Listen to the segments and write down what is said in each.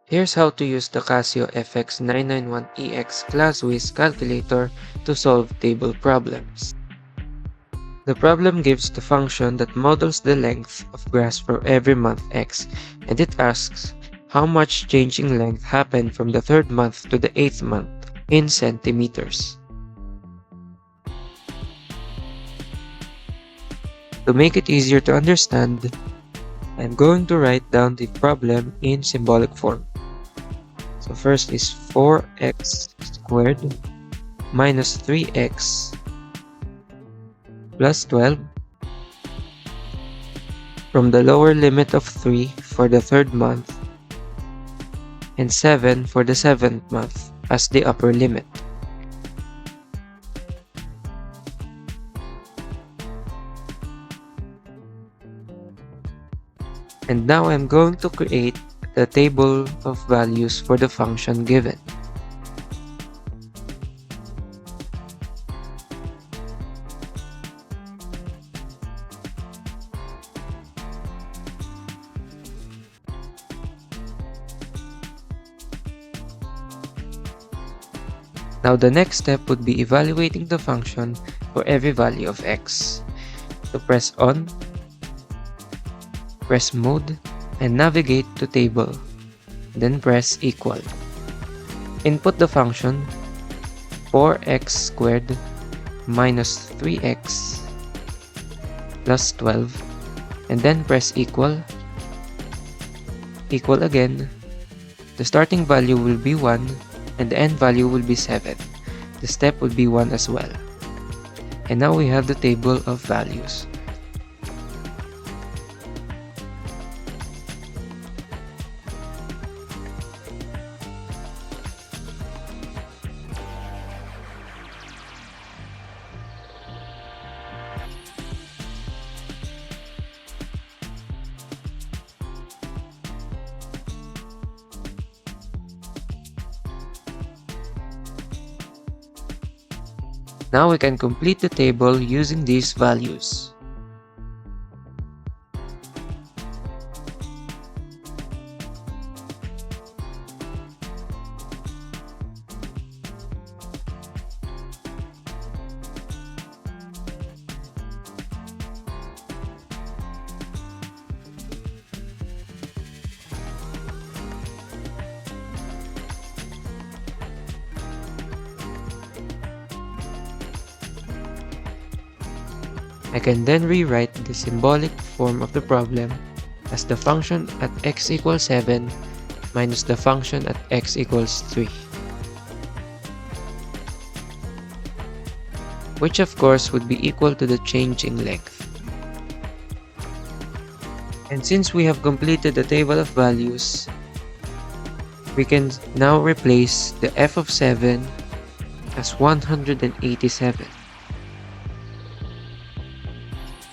Here's how to use the Casio fx-991 EX ClassWiz Calculator to solve table problems. The problem gives the function that models the length of grass for every month x, and it asks how much change in length happened from the 3rd month to the 8th month in centimeters. To make it easier to understand, I'm going to write down the problem in symbolic form. So first is 4x squared minus 3x plus 12 from the lower limit of 3 for the 3rd month and 7 for the 7th month as the upper limit. And now I'm going to create the table of values for the function given. Now the next step would be evaluating the function for every value of x. So press on, press mode, and navigate to table, then press equal. Input the function 4x squared minus 3x plus 12, and then press equal. Equal again. The starting value will be 1 and the end value will be 7. The step will be 1 as well. And now we have the table of values. Now we can complete the table using these values. I can then rewrite the symbolic form of the problem as the function at x equals 7 minus the function at x equals 3. Which of course would be equal to the change in length. And since we have completed the table of values, we can now replace the f of 7 as 187.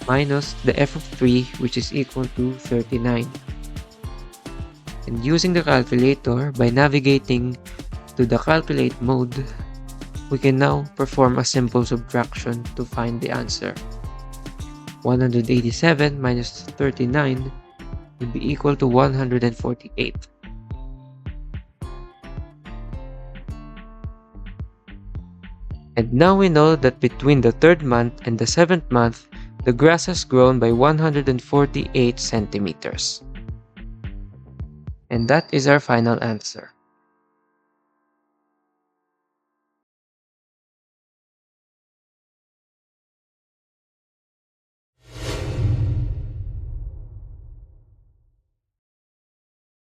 Minus the f of 3, which is equal to 39. And using the calculator, by navigating to the calculate mode, we can now perform a simple subtraction to find the answer. 187 minus 39 will be equal to 148. And now we know that between the 3rd month and the 7th month, the grass has grown by 148 centimeters. And that is our final answer.